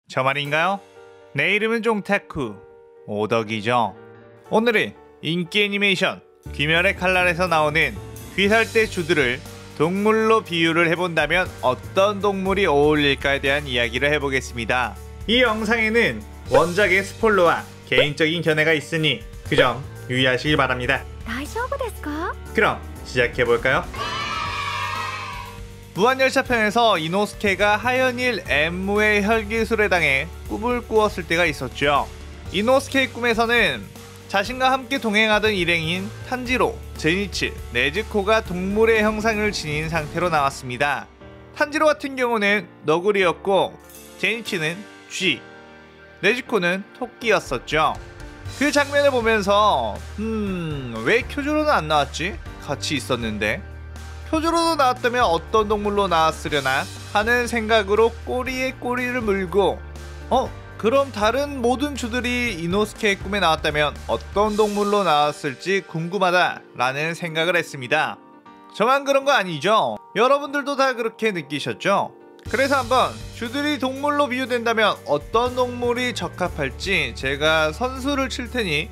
저 말인가요? 내 이름은 종타쿠 오덕이죠. 오늘은 인기 애니메이션 귀멸의 칼날에서 나오는 귀살대 주들을 동물로 비유를 해본다면 어떤 동물이 어울릴까에 대한 이야기를 해보겠습니다. 이 영상에는 원작의 스포일러와 개인적인 견해가 있으니 그 점 유의하시기 바랍니다. 大丈夫ですか? 그럼 시작해볼까요? 무한열차편에서 이노스케가 하연일 엠무의 혈기술에 당해 꿈을 꾸었을 때가 있었죠. 이노스케의 꿈에서는 자신과 함께 동행하던 일행인 탄지로, 제니츠, 네즈코가 동물의 형상을 지닌 상태로 나왔습니다. 탄지로 같은 경우는 너구리였고 제니츠는 쥐, 네즈코는 토끼였었죠. 그 장면을 보면서 왜 쿄조로는 안 나왔지? 같이 있었는데 쿄조로도 나왔다면 어떤 동물로 나왔으려나 하는 생각으로 꼬리에 꼬리를 물고 그럼 다른 모든 주들이 이노스케의 꿈에 나왔다면 어떤 동물로 나왔을지 궁금하다 라는 생각을 했습니다. 저만 그런 거 아니죠? 여러분들도 다 그렇게 느끼셨죠? 그래서 한번 주들이 동물로 비유된다면 어떤 동물이 적합할지 제가 선수를 칠 테니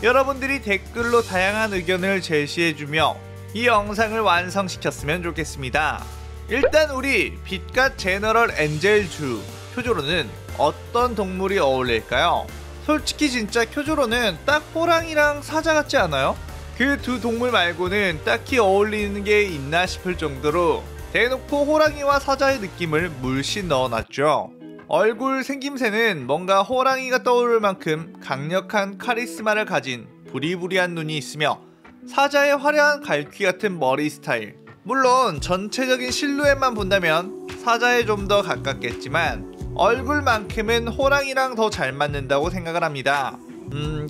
여러분들이 댓글로 다양한 의견을 제시해주며 이 영상을 완성시켰으면 좋겠습니다. 일단 우리 빛갓 제너럴 엔젤 주 쿄조로는 어떤 동물이 어울릴까요? 솔직히 진짜 쿄조로는 딱 호랑이랑 사자 같지 않아요? 그 두 동물 말고는 딱히 어울리는 게 있나 싶을 정도로 대놓고 호랑이와 사자의 느낌을 물씬 넣어놨죠. 얼굴 생김새는 뭔가 호랑이가 떠오를 만큼 강력한 카리스마를 가진 부리부리한 눈이 있으며 사자의 화려한 갈퀴 같은 머리 스타일, 물론 전체적인 실루엣만 본다면 사자에 좀 더 가깝겠지만 얼굴만큼은 호랑이랑 더 잘 맞는다고 생각을 합니다.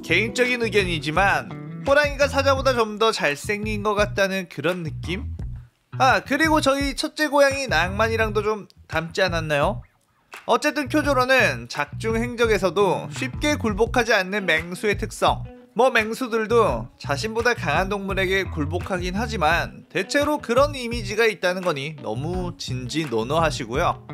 개인적인 의견이지만 호랑이가 사자보다 좀 더 잘생긴 것 같다는 그런 느낌? 그리고 저희 첫째 고양이 낭만이랑도 좀 닮지 않았나요? 어쨌든 쿄조로는 작중 행적에서도 쉽게 굴복하지 않는 맹수의 특성, 맹수들도 자신보다 강한 동물에게 굴복하긴 하지만 대체로 그런 이미지가 있다는 거니 너무 진지노노하시고요.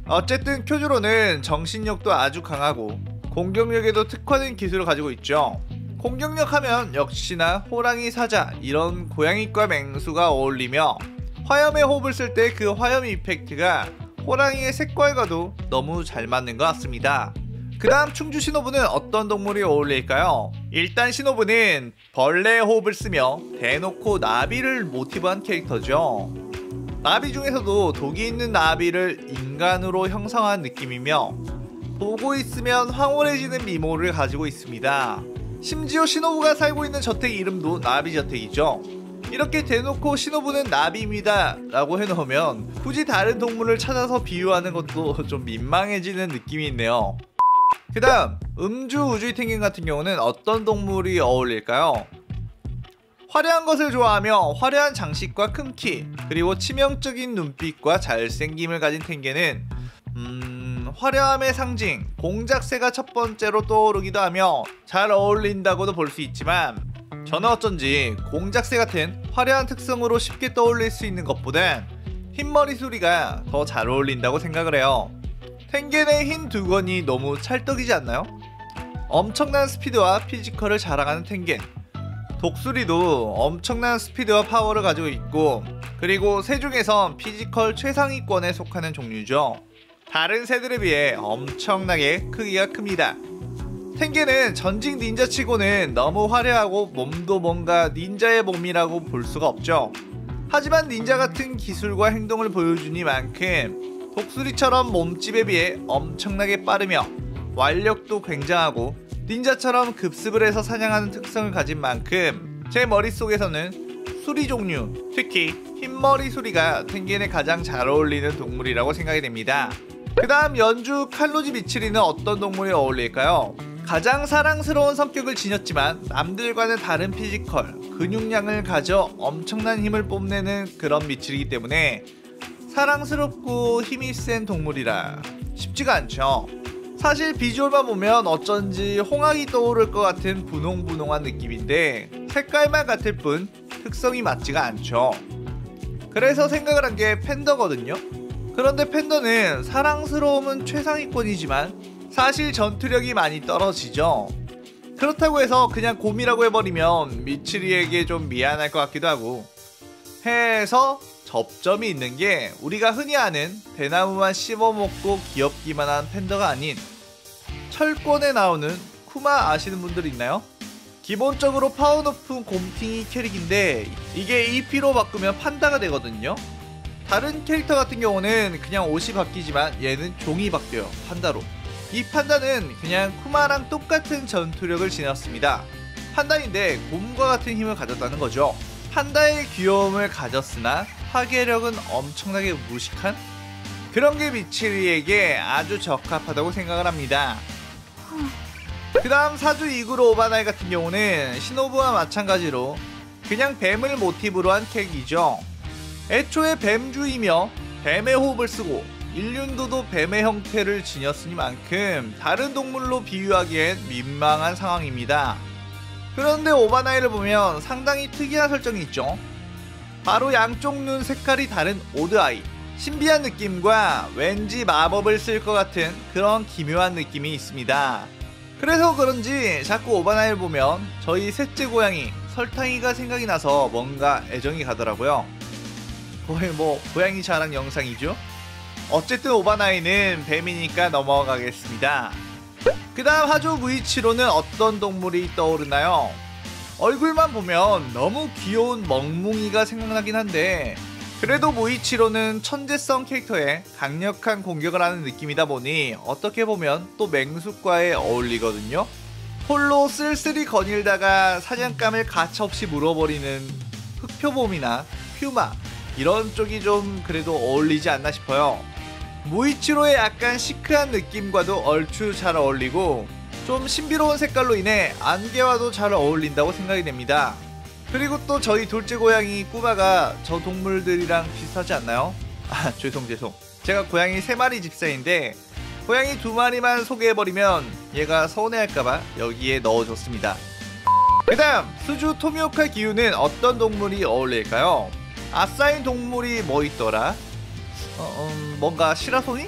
어쨌든 쿄조로는 정신력도 아주 강하고 공격력에도 특화된 기술을 가지고 있죠. 공격력 하면 역시나 호랑이, 사자 이런 고양이과 맹수가 어울리며 화염의 호흡을 쓸 때 그 화염 이펙트가 호랑이의 색깔과도 너무 잘 맞는 것 같습니다. 그 다음 충주 신호부는 어떤 동물이 어울릴까요? 일단 신호부는 벌레의 호흡을 쓰며 대놓고 나비를 모티브한 캐릭터죠. 나비 중에서도 독이 있는 나비를 인간으로 형성한 느낌이며 보고 있으면 황홀해지는 미모를 가지고 있습니다. 심지어 신호부가 살고 있는 저택 이름도 나비저택이죠. 이렇게 대놓고 신호부는 나비입니다 라고 해놓으면 굳이 다른 동물을 찾아서 비유하는 것도 좀 민망해지는 느낌이 있네요. 그 다음 음주 우주의 펭귄 같은 경우는 어떤 동물이 어울릴까요? 화려한 것을 좋아하며 화려한 장식과 큰 키, 그리고 치명적인 눈빛과 잘생김을 가진 펭귄은 화려함의 상징 공작새가 첫 번째로 떠오르기도 하며 잘 어울린다고도 볼 수 있지만 저는 어쩐지 공작새 같은 화려한 특성으로 쉽게 떠올릴 수 있는 것보단 흰머리 수리가 더 잘 어울린다고 생각을 해요. 펭귄의 흰 두건이 너무 찰떡이지 않나요? 엄청난 스피드와 피지컬을 자랑하는 펭귄, 독수리도 엄청난 스피드와 파워를 가지고 있고 그리고 새 중에선 피지컬 최상위권에 속하는 종류죠. 다른 새들에 비해 엄청나게 크기가 큽니다. 펭귄은 전직 닌자치고는 너무 화려하고 몸도 뭔가 닌자의 몸이라고 볼 수가 없죠. 하지만 닌자 같은 기술과 행동을 보여주니만큼 독수리처럼 몸집에 비해 엄청나게 빠르며 완력도 굉장하고 닌자처럼 급습을 해서 사냥하는 특성을 가진 만큼 제 머릿속에서는 수리 종류, 특히 흰머리 수리가 펭귄에 가장 잘 어울리는 동물이라고 생각이 됩니다. 그 다음 연주 칼로지 미츠리는 어떤 동물이 어울릴까요? 가장 사랑스러운 성격을 지녔지만 남들과는 다른 피지컬, 근육량을 가져 엄청난 힘을 뽐내는 그런 미츠리이기 때문에 사랑스럽고 힘이 센 동물이라 쉽지가 않죠. 사실 비주얼만 보면 어쩐지 홍학이 떠오를 것 같은 분홍분홍한 느낌인데 색깔만 같을 뿐 특성이 맞지가 않죠. 그래서 생각을 한 게 팬더거든요. 그런데 팬더는 사랑스러움은 최상위권이지만 사실 전투력이 많이 떨어지죠. 그렇다고 해서 그냥 곰이라고 해버리면 미츠리에게 좀 미안할 것 같기도 하고 해서 접점이 있는 게 우리가 흔히 아는 대나무만 씹어먹고 귀엽기만 한 팬더가 아닌 철권에 나오는 쿠마 아시는 분들 있나요? 기본적으로 파워 높은 곰탱이 캐릭인데 이게 EP로 바꾸면 판다가 되거든요. 다른 캐릭터 같은 경우는 그냥 옷이 바뀌지만 얘는 종이 바뀌어요. 판다로. 이 판다는 그냥 쿠마랑 똑같은 전투력을 지녔습니다. 판다인데 곰과 같은 힘을 가졌다는 거죠. 판다의 귀여움을 가졌으나 파괴력은 엄청나게 무식한 그런 게 미츠리에게 아주 적합하다고 생각을 합니다. 그 다음 사주 이구로 오바나이 같은 경우는 시노부와 마찬가지로 그냥 뱀을 모티브로 한 캐릭이죠. 애초에 뱀주이며 뱀의 호흡을 쓰고 일륜도도 뱀의 형태를 지녔으니만큼 다른 동물로 비유하기엔 민망한 상황입니다. 그런데 오바나이를 보면 상당히 특이한 설정이 있죠. 바로 양쪽 눈 색깔이 다른 오드아이, 신비한 느낌과 왠지 마법을 쓸 것 같은 그런 기묘한 느낌이 있습니다. 그래서 그런지 자꾸 오바나이를 보면 저희 셋째 고양이 설탕이가 생각이 나서 뭔가 애정이 가더라고요. 거의 뭐 고양이 자랑 영상이죠. 어쨌든 오바나이는 뱀이니까 넘어가겠습니다. 그 다음 하조 무이치로는 어떤 동물이 떠오르나요? 얼굴만 보면 너무 귀여운 멍뭉이가 생각나긴 한데 그래도 무이치로는 천재성 캐릭터에 강력한 공격을 하는 느낌이다 보니 어떻게 보면 또 맹수과에 어울리거든요. 홀로 쓸쓸히 거닐다가 사냥감을 가차없이 물어버리는 흑표범이나 퓨마 이런 쪽이 좀 그래도 어울리지 않나 싶어요. 무이치로의 약간 시크한 느낌과도 얼추 잘 어울리고 좀 신비로운 색깔로 인해 안개와도 잘 어울린다고 생각이 됩니다. 그리고 또 저희 둘째 고양이 꾸바가 저 동물들이랑 비슷하지 않나요? 아 죄송 제가 고양이 3마리 집사인데 고양이 2마리만 소개해버리면 얘가 서운해할까봐 여기에 넣어줬습니다. 그 다음 스주 토미오카 기우는 어떤 동물이 어울릴까요? 아싸인 동물이 뭐 있더라? 뭔가 시라소니?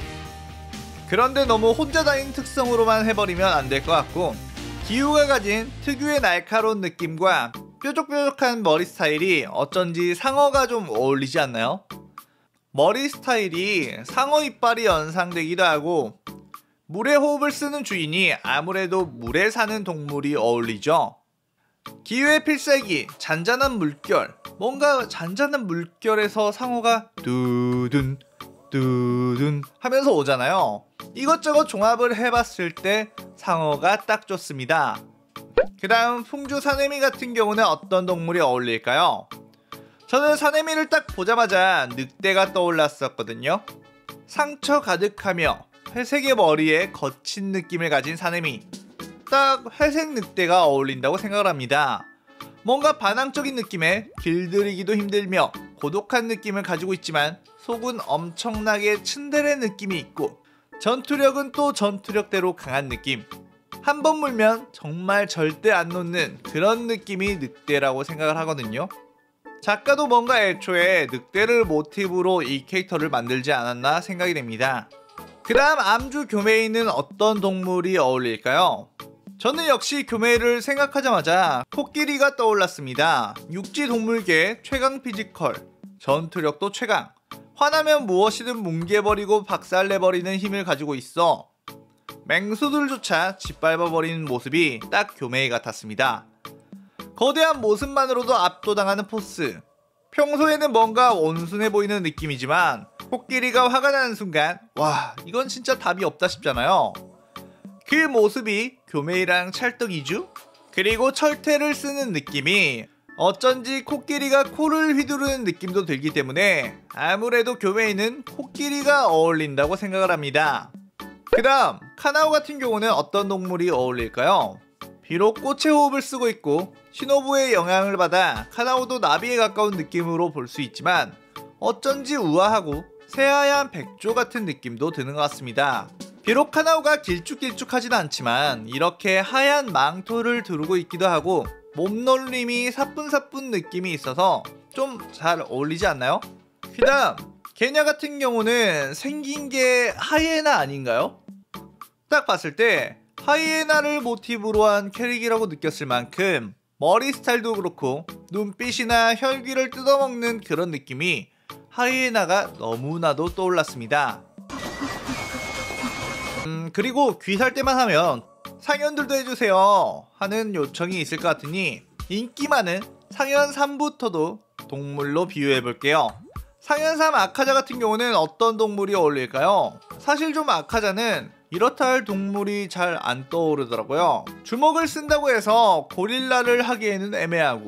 그런데 너무 혼자 다니는 특성으로만 해버리면 안 될 것 같고 기우가 가진 특유의 날카로운 느낌과 뾰족뾰족한 머리 스타일이 어쩐지 상어가 좀 어울리지 않나요? 머리 스타일이 상어 이빨이 연상되기도 하고 물의 호흡을 쓰는 주인이 아무래도 물에 사는 동물이 어울리죠. 기우의 필살기 잔잔한 물결, 뭔가 잔잔한 물결에서 상어가 두둔 두둔 하면서 오잖아요. 이것저것 종합을 해봤을 때 상어가 딱 좋습니다. 그 다음 풍주 사내미 같은 경우는 어떤 동물이 어울릴까요? 저는 사내미를 딱 보자마자 늑대가 떠올랐었거든요. 상처 가득하며 회색의 머리에 거친 느낌을 가진 사내미, 딱 회색 늑대가 어울린다고 생각을 합니다. 뭔가 반항적인 느낌에 길들이기도 힘들며 고독한 느낌을 가지고 있지만 속은 엄청나게 츤데레 느낌이 있고 전투력은 또 전투력대로 강한 느낌, 한번 물면 정말 절대 안 놓는 그런 느낌이 늑대라고 생각을 하거든요. 작가도 뭔가 애초에 늑대를 모티브로 이 캐릭터를 만들지 않았나 생각이 됩니다. 그 다음 암주 교메이는 어떤 동물이 어울릴까요? 저는 역시 교메이를 생각하자마자 코끼리가 떠올랐습니다. 육지 동물계 최강 피지컬, 전투력도 최강, 화나면 무엇이든 뭉개버리고 박살내버리는 힘을 가지고 있어 맹수들조차 짓밟아버리는 모습이 딱 교메이 같았습니다. 거대한 모습만으로도 압도당하는 포스, 평소에는 뭔가 온순해 보이는 느낌이지만 코끼리가 화가 나는 순간 와 이건 진짜 답이 없다 싶잖아요. 그 모습이 교메이랑 찰떡이죠? 그리고 철퇴를 쓰는 느낌이 어쩐지 코끼리가 코를 휘두르는 느낌도 들기 때문에 아무래도 교메이는 코끼리가 어울린다고 생각을 합니다. 그 다음 카나오 같은 경우는 어떤 동물이 어울릴까요? 비록 꽃의 호흡을 쓰고 있고 시노부의 영향을 받아 카나오도 나비에 가까운 느낌으로 볼 수 있지만 어쩐지 우아하고 새하얀 백조 같은 느낌도 드는 것 같습니다. 비록 카나오가 길쭉길쭉하진 않지만 이렇게 하얀 망토를 두르고 있기도 하고 몸놀림이 사뿐사뿐 느낌이 있어서 좀 잘 어울리지 않나요? 그 다음 개냐 같은 경우는 생긴 게 하이에나 아닌가요? 딱 봤을 때 하이에나를 모티브로 한 캐릭이라고 느꼈을 만큼 머리 스타일도 그렇고 눈빛이나 혈기를 뜯어먹는 그런 느낌이 하이에나가 너무나도 떠올랐습니다. 그리고 귀 살 때만 하면 상현들도 해주세요 하는 요청이 있을 것 같으니 인기 많은 상현 3부터도 동물로 비유해볼게요. 상현 3 아카자 같은 경우는 어떤 동물이 어울릴까요? 사실 좀 아카자는 이렇다 할 동물이 잘 안 떠오르더라고요. 주먹을 쓴다고 해서 고릴라를 하기에는 애매하고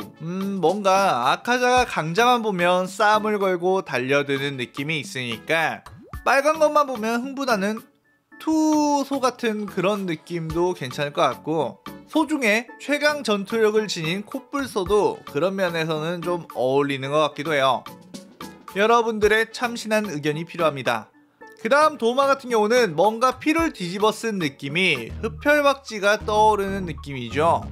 뭔가 아카자가 강자만 보면 싸움을 걸고 달려드는 느낌이 있으니까 빨간 것만 보면 흥분하는 투소 같은 그런 느낌도 괜찮을 것 같고, 소 중에 최강 전투력을 지닌 코뿔소도 그런 면에서는 좀 어울리는 것 같기도 해요. 여러분들의 참신한 의견이 필요합니다. 그 다음 도마 같은 경우는 뭔가 피를 뒤집어 쓴 느낌이 흡혈박쥐가 떠오르는 느낌이죠.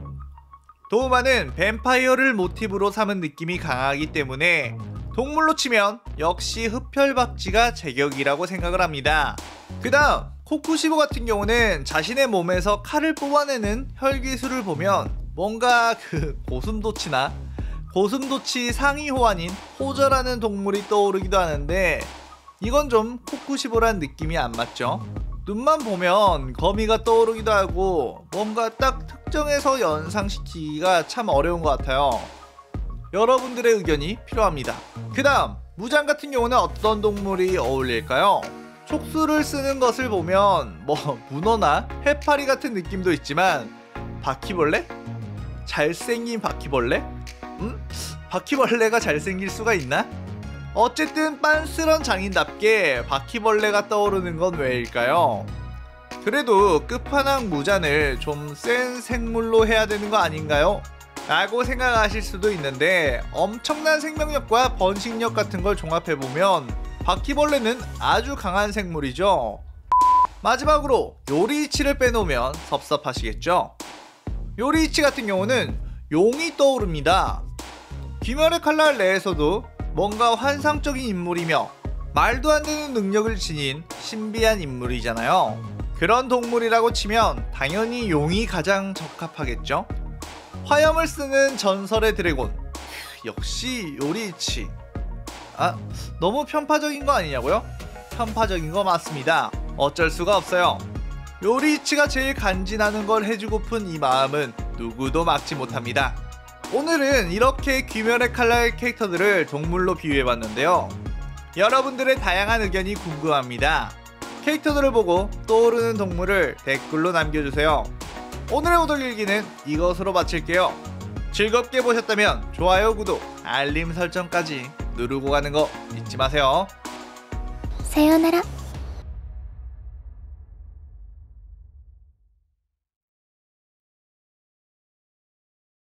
도마는 뱀파이어를 모티브로 삼은 느낌이 강하기 때문에 동물로 치면 역시 흡혈박쥐가 제격이라고 생각을 합니다. 그 다음 코쿠시보 같은 경우는 자신의 몸에서 칼을 뽑아내는 혈기술을 보면 뭔가 고슴도치나 고슴도치 상위 호환인 호저라는 동물이 떠오르기도 하는데, 이건 좀 코쿠시보란 느낌이 안 맞죠? 눈만 보면 거미가 떠오르기도 하고 뭔가 딱 특정해서 연상시키기가 참 어려운 것 같아요. 여러분들의 의견이 필요합니다. 그 다음 무장 같은 경우는 어떤 동물이 어울릴까요? 촉수를 쓰는 것을 보면 문어나 해파리 같은 느낌도 있지만 바퀴벌레? 잘생긴 바퀴벌레? 바퀴벌레가 잘생길 수가 있나? 어쨌든 빤스런 장인답게 바퀴벌레가 떠오르는 건 왜일까요? 그래도 끝판왕 무잔을 좀 센 생물로 해야 되는 거 아닌가요? 라고 생각하실 수도 있는데, 엄청난 생명력과 번식력 같은 걸 종합해보면 바퀴벌레는 아주 강한 생물이죠. 마지막으로 요리이치를 빼놓으면 섭섭하시겠죠? 요리이치 같은 경우는 용이 떠오릅니다. 귀멸의 칼날 내에서도 뭔가 환상적인 인물이며 말도 안 되는 능력을 지닌 신비한 인물이잖아요. 그런 동물이라고 치면 당연히 용이 가장 적합하겠죠? 화염을 쓰는 전설의 드래곤, 역시 요리이치. 너무 편파적인 거 아니냐고요? 편파적인 거 맞습니다. 어쩔 수가 없어요. 요리이치가 제일 간지나는 걸 해주고픈 이 마음은 누구도 막지 못합니다. 오늘은 이렇게 귀멸의 칼날 캐릭터들을 동물로 비유해봤는데요. 여러분들의 다양한 의견이 궁금합니다. 캐릭터들을 보고 떠오르는 동물을 댓글로 남겨주세요. 오늘의 오덕일기는 이것으로 마칠게요. 즐겁게 보셨다면 좋아요, 구독, 알림 설정까지 누르고 가는 거 잊지 마세요. 사요나라.